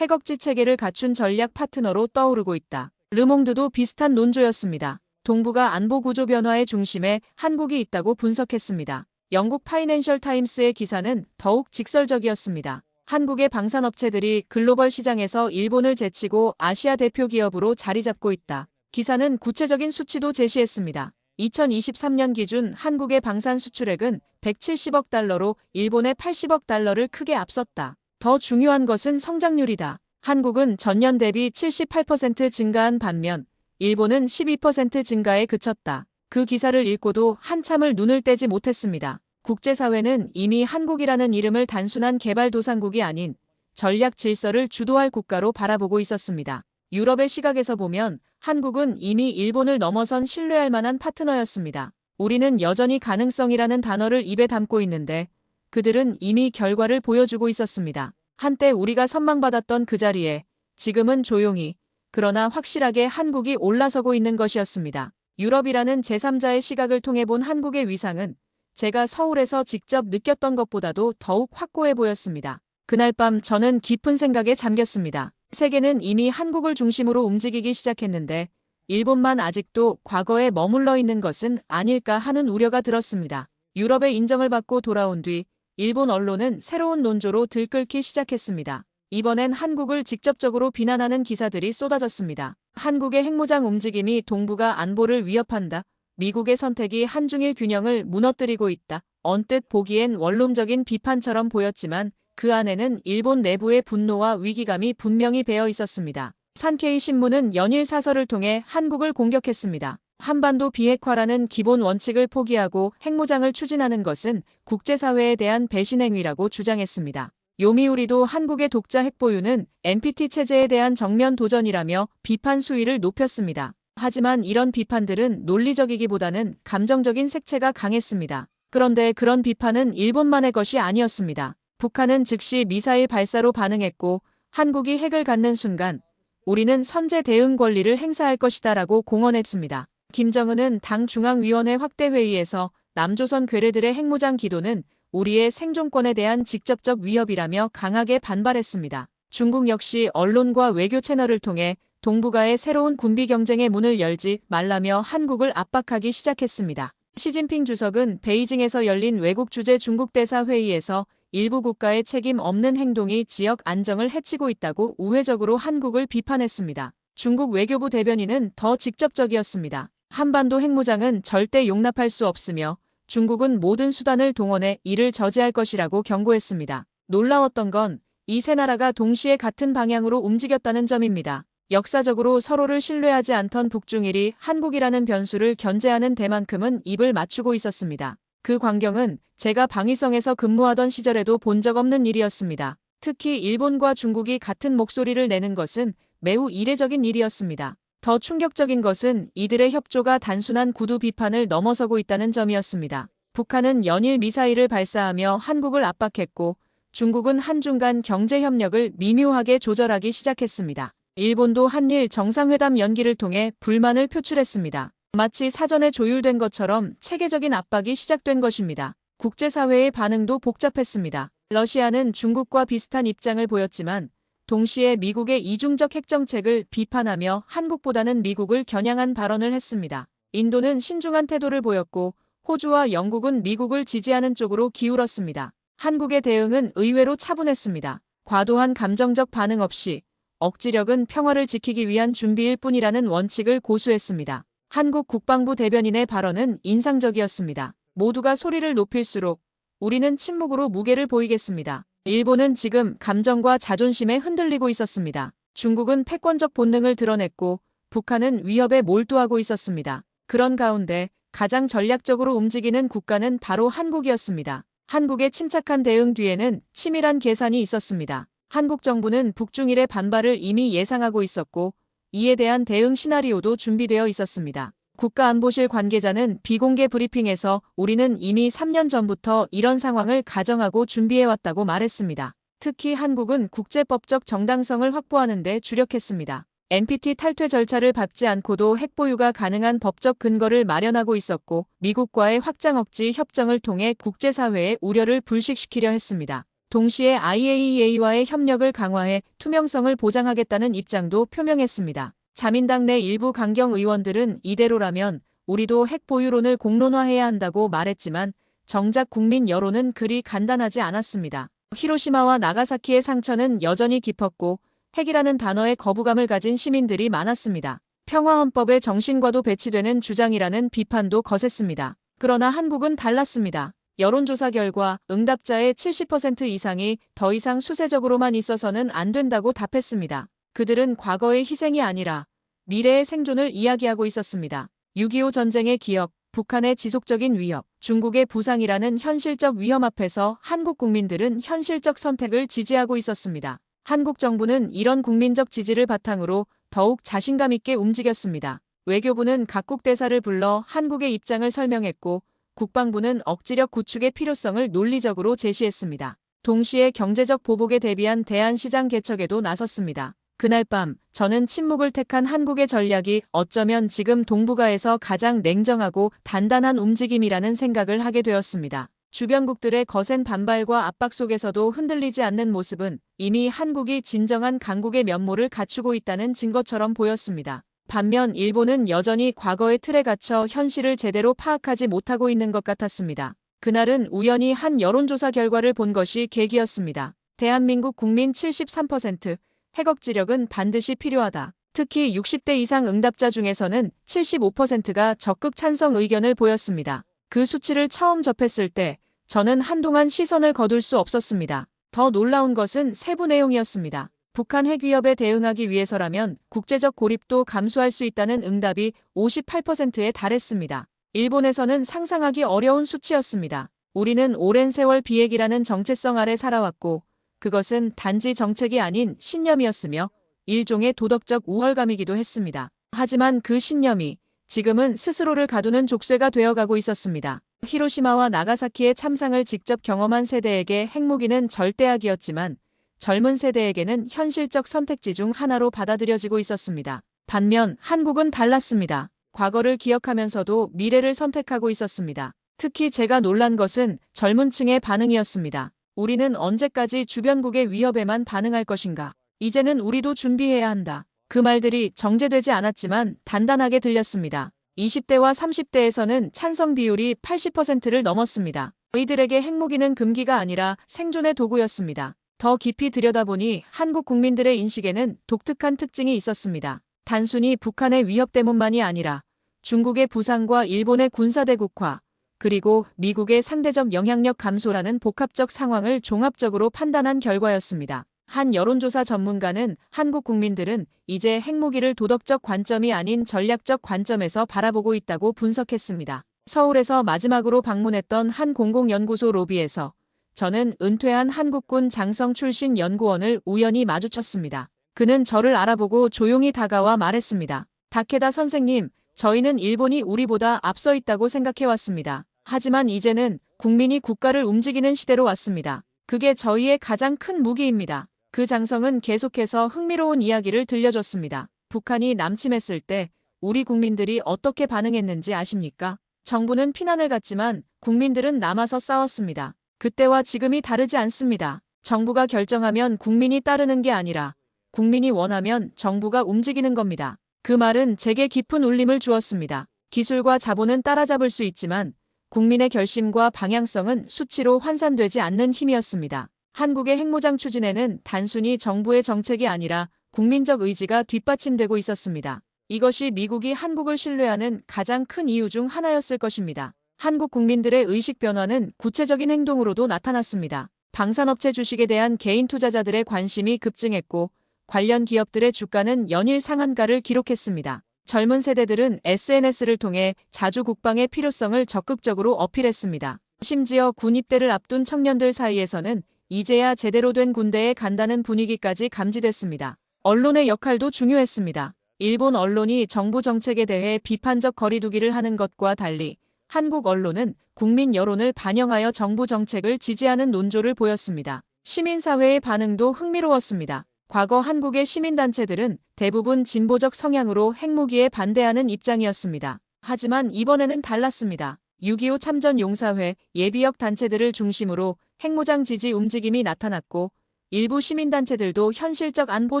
Speaker 2: 핵억지 체계를 갖춘 전략 파트너로 떠오르고 있다. 르몽드도 비슷한 논조였습니다. 동북아 안보 구조 변화의 중심에 한국이 있다고 분석했습니다. 영국 파이낸셜 타임스의 기사는 더욱 직설적이었습니다. 한국의 방산업체들이 글로벌 시장에서 일본을 제치고 아시아 대표 기업으로 자리 잡고 있다. 기사는 구체적인 수치도 제시했습니다. 2023년 기준 한국의 방산 수출액은 170억 달러로 일본의 80억 달러를 크게 앞섰다. 더 중요한 것은 성장률이다. 한국은 전년 대비 78% 증가한 반면 일본은 12% 증가에 그쳤다. 그 기사를 읽고도 한참을 눈을 떼지 못했습니다. 국제사회는 이미 한국이라는 이름을 단순한 개발도상국이 아닌 전략 질서를 주도할 국가로 바라보고 있었습니다. 유럽의 시각에서 보면 한국은 이미 일본을 넘어선 신뢰할 만한 파트너였습니다. 우리는 여전히 가능성이라는 단어를 입에 담고 있는데 그들은 이미 결과를 보여주고 있었습니다. 한때 우리가 선망받았던 그 자리에 지금은 조용히 그러나 확실하게 한국이 올라서고 있는 것이었습니다. 유럽이라는 제3자의 시각을 통해 본 한국의 위상은 제가 서울에서 직접 느꼈던 것보다도 더욱 확고해 보였습니다. 그날 밤 저는 깊은 생각에 잠겼습니다. 세계는 이미 한국을 중심으로 움직이기 시작했는데 일본만 아직도 과거에 머물러 있는 것은 아닐까 하는 우려가 들었습니다. 유럽의 인정을 받고 돌아온 뒤 일본 언론은 새로운 논조로 들끓기 시작했습니다. 이번엔 한국을 직접적으로 비난하는 기사들이 쏟아졌습니다. 한국의 핵무장 움직임이 동북아 안보를 위협한다. 미국의 선택이 한중일 균형을 무너뜨리고 있다. 언뜻 보기엔 원론적인 비판처럼 보였지만 그 안에는 일본 내부의 분노와 위기감이 분명히 배어 있었습니다. 산케이 신문은 연일 사설을 통해 한국을 공격했습니다. 한반도 비핵화라는 기본 원칙을 포기하고 핵무장을 추진하는 것은 국제사회에 대한 배신 행위라고 주장했습니다. 요미우리도 한국의 독자 핵보유는 NPT 체제에 대한 정면 도전이라며 비판 수위를 높였습니다. 하지만 이런 비판들은 논리적이기보다는 감정적인 색채가 강했습니다. 그런데 그런 비판은 일본만의 것이 아니었습니다. 북한은 즉시 미사일 발사로 반응했고 한국이 핵을 갖는 순간 우리는 선제 대응 권리를 행사할 것이다라고 공언했습니다. 김정은은 당 중앙위원회 확대회의에서 남조선 괴뢰들의 핵무장 기도는 우리의 생존권에 대한 직접적 위협이라며 강하게 반발했습니다. 중국 역시 언론과 외교 채널을 통해 동북아의 새로운 군비 경쟁의 문을 열지 말라며 한국을 압박하기 시작했습니다. 시진핑 주석은 베이징에서 열린 외국 주재 중국 대사 회의에서 일부 국가의 책임 없는 행동이 지역 안정을 해치고 있다고 우회적으로 한국을 비판했습니다. 중국 외교부 대변인은 더 직접적이었습니다. 한반도 핵무장은 절대 용납할 수 없으며 중국은 모든 수단을 동원해 이를 저지할 것이라고 경고했습니다. 놀라웠던 건 이 세 나라가 동시에 같은 방향으로 움직였다는 점입니다. 역사적으로 서로를 신뢰하지 않던 북중일이 한국이라는 변수를 견제하는 데만큼은 입을 맞추고 있었습니다. 그 광경은 제가 방위성에서 근무하던 시절에도 본 적 없는 일이었습니다. 특히 일본과 중국이 같은 목소리를 내는 것은 매우 이례적인 일이었습니다. 더 충격적인 것은 이들의 협조가 단순한 구두 비판을 넘어서고 있다는 점이었습니다. 북한은 연일 미사일을 발사하며 한국을 압박했고 중국은 한중 간 경제협력을 미묘하게 조절하기 시작했습니다. 일본도 한일 정상회담 연기를 통해 불만을 표출했습니다. 마치 사전에 조율된 것처럼 체계적인 압박이 시작된 것입니다. 국제사회의 반응도 복잡했습니다. 러시아는 중국과 비슷한 입장을 보였지만 동시에 미국의 이중적 핵정책을 비판하며 한국보다는 미국을 겨냥한 발언을 했습니다. 인도는 신중한 태도를 보였고 호주와 영국은 미국을 지지하는 쪽으로 기울었습니다. 한국의 대응은 의외로 차분했습니다. 과도한 감정적 반응 없이 억지력은 평화를 지키기 위한 준비일 뿐이라는 원칙을 고수했습니다. 한국 국방부 대변인의 발언은 인상적이었습니다. 모두가 소리를 높일수록 우리는 침묵으로 무게를 보이겠습니다. 일본은 지금 감정과 자존심에 흔들리고 있었습니다. 중국은 패권적 본능을 드러냈고 북한은 위협에 몰두하고 있었습니다. 그런 가운데 가장 전략적으로 움직이는 국가는 바로 한국이었습니다. 한국의 침착한 대응 뒤에는 치밀한 계산이 있었습니다. 한국 정부는 북중일의 반발을 이미 예상하고 있었고 이에 대한 대응 시나리오도 준비되어 있었습니다. 국가안보실 관계자는 비공개 브리핑에서 우리는 이미 3년 전부터 이런 상황을 가정하고 준비해왔다고 말했습니다. 특히 한국은 국제법적 정당성을 확보하는 데 주력했습니다. NPT 탈퇴 절차를 밟지 않고도 핵보유가 가능한 법적 근거를 마련하고 있었고 미국과의 확장 억지 협정을 통해 국제사회의 우려를 불식시키려 했습니다. 동시에 IAEA와의 협력을 강화해 투명성을 보장하겠다는 입장도 표명했습니다. 자민당 내 일부 강경 의원들은 이대로라면 우리도 핵 보유론을 공론화해야 한다고 말했지만 정작 국민 여론은 그리 간단하지 않았습니다. 히로시마와 나가사키의 상처는 여전히 깊었고 핵이라는 단어에 거부감을 가진 시민들이 많았습니다. 평화헌법의 정신과도 배치되는 주장이라는 비판도 거셌습니다. 그러나 한국은 달랐습니다. 여론조사 결과 응답자의 70% 이상이 더 이상 수세적으로만 있어서는 안 된다고 답했습니다. 그들은 과거의 희생이 아니라 미래의 생존을 이야기하고 있었습니다. 6.25 전쟁의 기억, 북한의 지속적인 위협, 중국의 부상이라는 현실적 위험 앞에서 한국 국민들은 현실적 선택을 지지하고 있었습니다. 한국 정부는 이런 국민적 지지를 바탕으로 더욱 자신감 있게 움직였습니다. 외교부는 각국 대사를 불러 한국의 입장을 설명했고 국방부는 억지력 구축의 필요성을 논리적으로 제시했습니다. 동시에 경제적 보복에 대비한 대안시장 개척에도 나섰습니다. 그날 밤 저는 침묵을 택한 한국의 전략이 어쩌면 지금 동북아에서 가장 냉정하고 단단한 움직임이라는 생각을 하게 되었습니다. 주변국들의 거센 반발과 압박 속에서도 흔들리지 않는 모습은 이미 한국이 진정한 강국의 면모를 갖추고 있다는 증거처럼 보였습니다. 반면 일본은 여전히 과거의 틀에 갇혀 현실을 제대로 파악하지 못하고 있는 것 같았습니다. 그날은 우연히 한 여론조사 결과를 본 것이 계기였습니다. 대한민국 국민 73%, 핵억지력은 반드시 필요하다. 특히 60대 이상 응답자 중에서는 75%가 적극 찬성 의견을 보였습니다. 그 수치를 처음 접했을 때 저는 한동안 시선을 거둘 수 없었습니다. 더 놀라운 것은 세부 내용이었습니다. 북한 핵 위협에 대응하기 위해서라면 국제적 고립도 감수할 수 있다는 응답이 58%에 달했습니다. 일본에서는 상상하기 어려운 수치였습니다. 우리는 오랜 세월 비핵이라는 정체성 아래 살아왔고 그것은 단지 정책이 아닌 신념이었으며 일종의 도덕적 우월감이기도 했습니다. 하지만 그 신념이 지금은 스스로를 가두는 족쇄가 되어가고 있었습니다. 히로시마와 나가사키의 참상을 직접 경험한 세대에게 핵무기는 절대악이었지만 젊은 세대에게는 현실적 선택지 중 하나로 받아들여지고 있었습니다. 반면 한국은 달랐습니다. 과거를 기억하면서도 미래를 선택하고 있었습니다. 특히 제가 놀란 것은 젊은 층의 반응이었습니다. 우리는 언제까지 주변국의 위협에만 반응할 것인가? 이제는 우리도 준비해야 한다. 그 말들이 정제되지 않았지만 단단하게 들렸습니다. 20대와 30대에서는 찬성 비율이 80%를 넘었습니다. 이들에게 핵무기는 금기가 아니라 생존의 도구였습니다. 더 깊이 들여다보니 한국 국민들의 인식에는 독특한 특징이 있었습니다. 단순히 북한의 위협 때문만이 아니라 중국의 부상과 일본의 군사대국화, 그리고 미국의 상대적 영향력 감소라는 복합적 상황을 종합적으로 판단한 결과였습니다. 한 여론조사 전문가는 한국 국민들은 이제 핵무기를 도덕적 관점이 아닌 전략적 관점에서 바라보고 있다고 분석했습니다. 서울에서 마지막으로 방문했던 한 공공연구소 로비에서 저는 은퇴한 한국군 장성 출신 연구원을 우연히 마주쳤습니다. 그는 저를 알아보고 조용히 다가와 말했습니다. 다케다 선생님, 저희는 일본이 우리보다 앞서 있다고 생각해왔습니다. 하지만 이제는 국민이 국가를 움직이는 시대로 왔습니다. 그게 저희의 가장 큰 무기입니다. 그 장성은 계속해서 흥미로운 이야기를 들려줬습니다. 북한이 남침했을 때 우리 국민들이 어떻게 반응했는지 아십니까? 정부는 피난을 갔지만 국민들은 남아서 싸웠습니다. 그때와 지금이 다르지 않습니다. 정부가 결정하면 국민이 따르는 게 아니라 국민이 원하면 정부가 움직이는 겁니다. 그 말은 제게 깊은 울림을 주었습니다. 기술과 자본은 따라잡을 수 있지만 국민의 결심과 방향성은 수치로 환산되지 않는 힘이었습니다. 한국의 핵무장 추진에는 단순히 정부의 정책이 아니라 국민적 의지가 뒷받침되고 있었습니다. 이것이 미국이 한국을 신뢰하는 가장 큰 이유 중 하나였을 것입니다. 한국 국민들의 의식 변화는 구체적인 행동으로도 나타났습니다. 방산업체 주식에 대한 개인 투자자들의 관심이 급증했고 관련 기업들의 주가는 연일 상한가를 기록했습니다. 젊은 세대들은 SNS를 통해 자주 국방의 필요성을 적극적으로 어필했습니다. 심지어 군 입대를 앞둔 청년들 사이에서는 이제야 제대로 된 군대에 간다는 분위기까지 감지됐습니다. 언론의 역할도 중요했습니다. 일본 언론이 정부 정책에 대해 비판적 거리두기를 하는 것과 달리 한국 언론은 국민 여론을 반영하여 정부 정책을 지지하는 논조를 보였습니다. 시민사회의 반응도 흥미로웠습니다. 과거 한국의 시민단체들은 대부분 진보적 성향으로 핵무기에 반대하는 입장이었습니다. 하지만 이번에는 달랐습니다. 6.25 참전용사회, 예비역 단체들을 중심으로 핵무장 지지 움직임이 나타났고 일부 시민단체들도 현실적 안보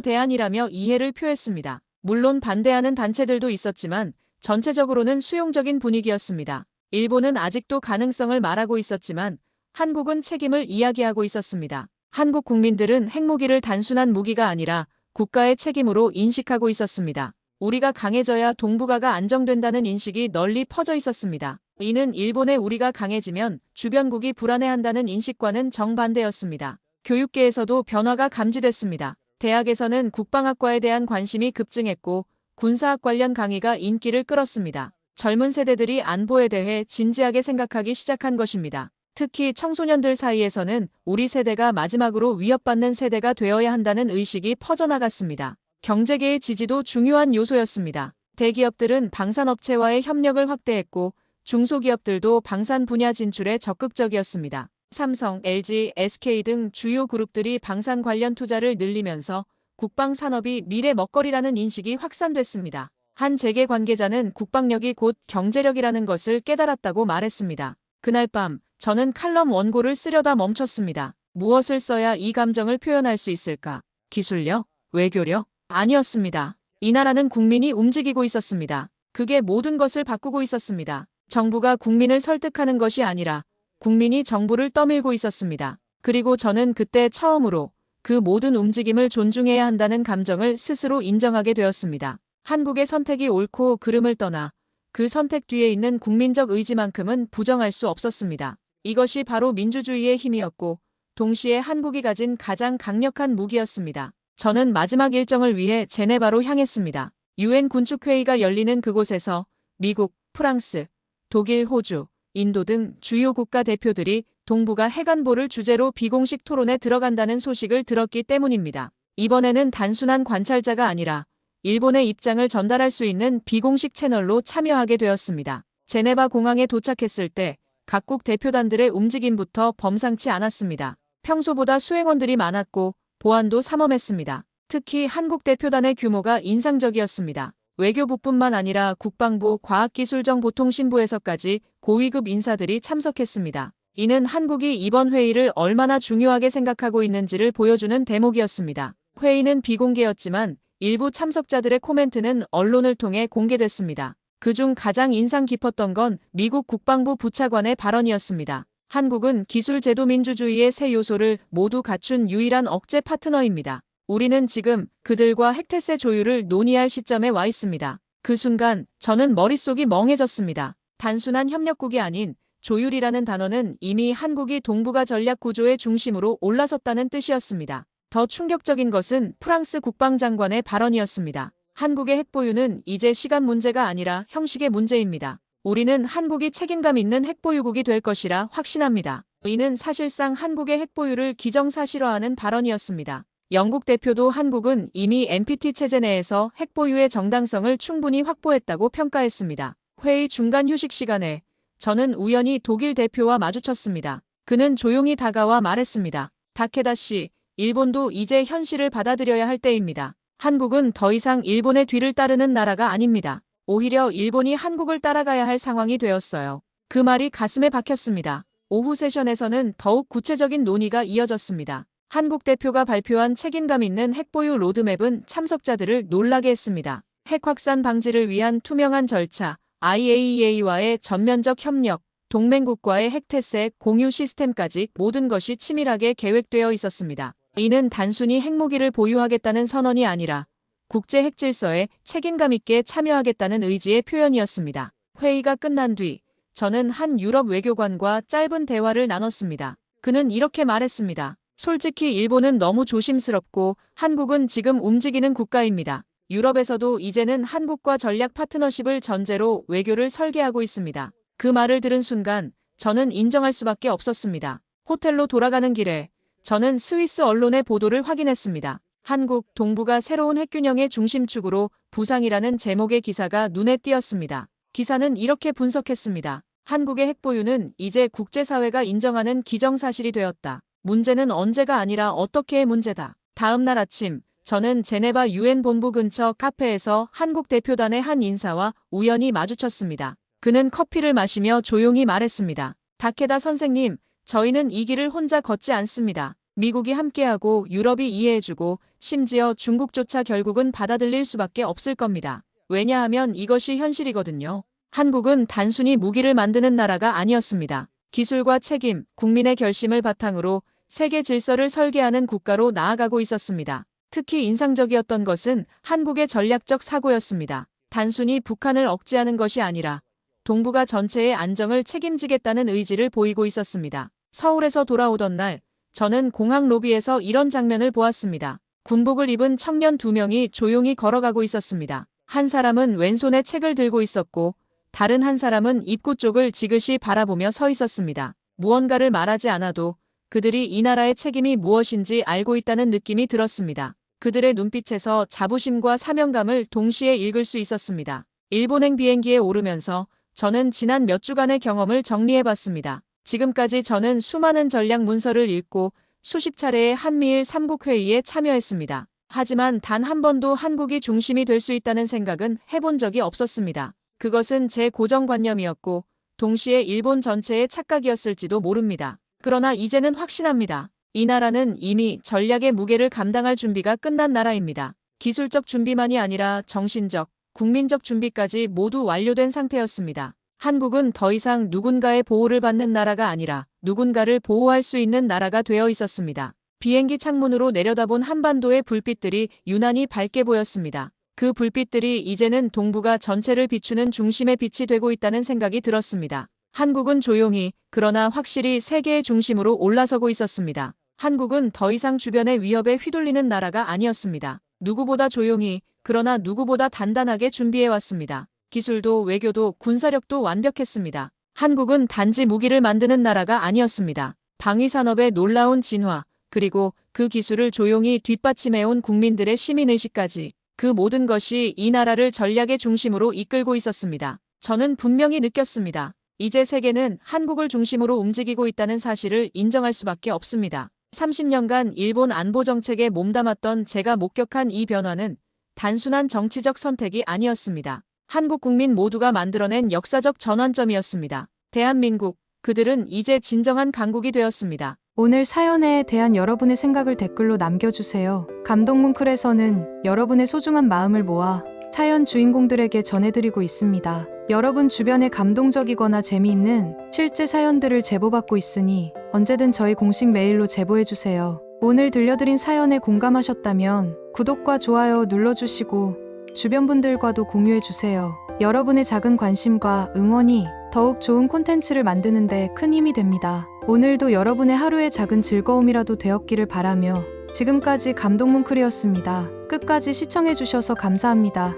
Speaker 2: 대안이라며 이해를 표했습니다. 물론 반대하는 단체들도 있었지만 전체적으로는 수용적인 분위기였습니다. 일본은 아직도 가능성을 말하고 있었지만 한국은 책임을 이야기하고 있었습니다. 한국 국민들은 핵무기를 단순한 무기가 아니라 국가의 책임으로 인식하고 있었습니다. 우리가 강해져야 동북아가 안정된다는 인식이 널리 퍼져 있었습니다. 이는 일본의 우리가 강해지면 주변국이 불안해한다는 인식과는 정반대였습니다. 교육계에서도 변화가 감지됐습니다. 대학에서는 국방학과에 대한 관심이 급증했고 군사학 관련 강의가 인기를 끌었습니다. 젊은 세대들이 안보에 대해 진지하게 생각하기 시작한 것입니다. 특히 청소년들 사이에서는 우리 세대가 마지막으로 위협받는 세대가 되어야 한다는 의식이 퍼져나갔습니다. 경제계의 지지도 중요한 요소였습니다. 대기업들은 방산업체와의 협력을 확대했고 중소기업들도 방산 분야 진출에 적극적이었습니다. 삼성, LG, SK 등 주요 그룹들이 방산 관련 투자를 늘리면서 국방 산업이 미래 먹거리라는 인식이 확산됐습니다. 한 재계 관계자는 국방력이 곧 경제력이라는 것을 깨달았다고 말했습니다. 그날 밤 저는 칼럼 원고를 쓰려다 멈췄습니다. 무엇을 써야 이 감정을 표현할 수 있을까? 기술력? 외교력? 아니었습니다. 이 나라는 국민이 움직이고 있었습니다. 그게 모든 것을 바꾸고 있었습니다. 정부가 국민을 설득하는 것이 아니라 국민이 정부를 떠밀고 있었습니다. 그리고 저는 그때 처음으로 그 모든 움직임을 존중해야 한다는 감정을 스스로 인정하게 되었습니다. 한국의 선택이 옳고 그름을 떠나 그 선택 뒤에 있는 국민적 의지만큼은 부정할 수 없었습니다. 이것이 바로 민주주의의 힘이었고 동시에 한국이 가진 가장 강력한 무기였습니다. 저는 마지막 일정을 위해 제네바로 향했습니다. UN 군축회의가 열리는 그곳에서 미국, 프랑스, 독일, 호주, 인도 등 주요 국가 대표들이 동북아 핵안보를 주제로 비공식 토론에 들어간다는 소식을 들었기 때문입니다. 이번에는 단순한 관찰자가 아니라 일본의 입장을 전달할 수 있는 비공식 채널로 참여하게 되었습니다. 제네바 공항에 도착했을 때 각국 대표단들의 움직임부터 범상치 않았습니다. 평소보다 수행원들이 많았고 보안도 삼엄했습니다. 특히 한국 대표단의 규모가 인상적이었습니다. 외교부뿐만 아니라 국방부, 과학기술정보통신부에서까지 고위급 인사들이 참석했습니다. 이는 한국이 이번 회의를 얼마나 중요하게 생각하고 있는지를 보여주는 대목이었습니다. 회의는 비공개였지만 일부 참석자들의 코멘트는 언론을 통해 공개됐습니다. 그중 가장 인상 깊었던 건 미국 국방부 부차관의 발언이었습니다. 한국은 기술제도민주주의의 세 요소를 모두 갖춘 유일한 억제 파트너입니다. 우리는 지금 그들과 핵태세 조율을 논의할 시점에 와 있습니다. 그 순간 저는 머릿속이 멍해졌습니다. 단순한 협력국이 아닌 조율이라는 단어는 이미 한국이 동북아 전략 구조의 중심으로 올라섰다는 뜻이었습니다. 더 충격적인 것은 프랑스 국방장관의 발언이었습니다. 한국의 핵보유는 이제 시간 문제가 아니라 형식의 문제입니다. 우리는 한국이 책임감 있는 핵보유국이 될 것이라 확신합니다. 이는 사실상 한국의 핵보유를 기정사실화하는 발언이었습니다. 영국 대표도 한국은 이미 NPT 체제 내에서 핵보유의 정당성을 충분히 확보했다고 평가했습니다. 회의 중간 휴식 시간에 저는 우연히 독일 대표와 마주쳤습니다. 그는 조용히 다가와 말했습니다. 다케다 씨, 일본도 이제 현실을 받아들여야 할 때입니다. 한국은 더 이상 일본의 뒤를 따르는 나라가 아닙니다. 오히려 일본이 한국을 따라가야 할 상황이 되었어요. 그 말이 가슴에 박혔습니다. 오후 세션에서는 더욱 구체적인 논의가 이어졌습니다. 한국 대표가 발표한 책임감 있는 핵보유 로드맵은 참석자들을 놀라게 했습니다. 핵 확산 방지를 위한 투명한 절차, IAEA와의 전면적 협력, 동맹국과의 핵태세 공유 시스템까지 모든 것이 치밀하게 계획되어 있었습니다. 이는 단순히 핵무기를 보유하겠다는 선언이 아니라 국제 핵질서에 책임감 있게 참여하겠다는 의지의 표현이었습니다. 회의가 끝난 뒤 저는 한 유럽 외교관과 짧은 대화를 나눴습니다. 그는 이렇게 말했습니다. 솔직히 일본은 너무 조심스럽고 한국은 지금 움직이는 국가입니다. 유럽에서도 이제는 한국과 전략 파트너십을 전제로 외교를 설계하고 있습니다. 그 말을 들은 순간 저는 인정할 수밖에 없었습니다. 호텔로 돌아가는 길에 저는 스위스 언론의 보도를 확인했습니다. 한국, 동북아 새로운 핵균형의 중심축으로 부상이라는 제목의 기사가 눈에 띄었습니다. 기사는 이렇게 분석했습니다. 한국의 핵보유는 이제 국제사회가 인정하는 기정사실이 되었다. 문제는 언제가 아니라 어떻게의 문제다. 다음 날 아침 저는 제네바 UN 본부 근처 카페에서 한국 대표단의 한 인사와 우연히 마주쳤습니다. 그는 커피를 마시며 조용히 말했습니다. 다케다 선생님, 저희는 이 길을 혼자 걷지 않습니다. 미국이 함께하고 유럽이 이해해주고 심지어 중국조차 결국은 받아들일 수밖에 없을 겁니다. 왜냐하면 이것이 현실이거든요. 한국은 단순히 무기를 만드는 나라가 아니었습니다. 기술과 책임, 국민의 결심을 바탕으로 세계 질서를 설계하는 국가로 나아가고 있었습니다. 특히 인상적이었던 것은 한국의 전략적 사고였습니다. 단순히 북한을 억제하는 것이 아니라 동북아 전체의 안정을 책임지겠다는 의지를 보이고 있었습니다. 서울에서 돌아오던 날, 저는 공항 로비에서 이런 장면을 보았습니다. 군복을 입은 청년 2명이 조용히 걸어가고 있었습니다. 한 사람은 왼손에 책을 들고 있었고 다른 한 사람은 입구 쪽을 지그시 바라보며 서 있었습니다. 무언가를 말하지 않아도 그들이 이 나라의 책임이 무엇인지 알고 있다는 느낌이 들었습니다. 그들의 눈빛에서 자부심과 사명감을 동시에 읽을 수 있었습니다. 일본행 비행기에 오르면서 저는 지난 몇 주간의 경험을 정리해봤습니다. 지금까지 저는 수많은 전략 문서를 읽고 수십 차례의 한미일 3국 회의에 참여했습니다. 하지만 단 한 번도 한국이 중심이 될 수 있다는 생각은 해본 적이 없었습니다. 그것은 제 고정관념이었고 동시에 일본 전체의 착각이었을지도 모릅니다. 그러나 이제는 확신합니다. 이 나라는 이미 전략의 무게를 감당할 준비가 끝난 나라입니다. 기술적 준비만이 아니라 정신적, 국민적 준비까지 모두 완료된 상태였습니다. 한국은 더 이상 누군가의 보호를 받는 나라가 아니라 누군가를 보호할 수 있는 나라가 되어 있었습니다. 비행기 창문으로 내려다본 한반도의 불빛들이 유난히 밝게 보였습니다. 그 불빛들이 이제는 동북아 전체를 비추는 중심의 빛이 되고 있다는 생각이 들었습니다. 한국은 조용히, 그러나 확실히 세계의 중심으로 올라서고 있었습니다. 한국은 더 이상 주변의 위협에 휘둘리는 나라가 아니었습니다. 누구보다 조용히, 그러나 누구보다 단단하게 준비해왔습니다. 기술도 외교도 군사력도 완벽했습니다. 한국은 단지 무기를 만드는 나라가 아니었습니다. 방위산업의 놀라운 진화, 그리고 그 기술을 조용히 뒷받침해온 국민들의 시민의식까지 그 모든 것이 이 나라를 전략의 중심으로 이끌고 있었습니다. 저는 분명히 느꼈습니다. 이제 세계는 한국을 중심으로 움직이고 있다는 사실을 인정할 수밖에 없습니다. 30년간 일본 안보 정책에 몸담았던 제가 목격한 이 변화는 단순한 정치적 선택이 아니었습니다. 한국 국민 모두가 만들어낸 역사적 전환점이었습니다. 대한민국, 그들은 이제 진정한 강국이 되었습니다.
Speaker 3: 오늘 사연에 대한 여러분의 생각을 댓글로 남겨주세요. 감동뭉클에서는 여러분의 소중한 마음을 모아 사연 주인공들에게 전해드리고 있습니다. 여러분 주변에 감동적이거나 재미있는 실제 사연들을 제보받고 있으니 언제든 저희 공식 메일로 제보해주세요. 오늘 들려드린 사연에 공감하셨다면 구독과 좋아요 눌러주시고 주변 분들과도 공유해주세요. 여러분의 작은 관심과 응원이 더욱 좋은 콘텐츠를 만드는데 큰 힘이 됩니다. 오늘도 여러분의 하루의 작은 즐거움이라도 되었기를 바라며 지금까지 감동뭉클이었습니다. 끝까지 시청해주셔서 감사합니다.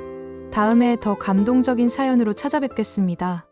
Speaker 3: 다음에 더 감동적인 사연으로 찾아뵙겠습니다.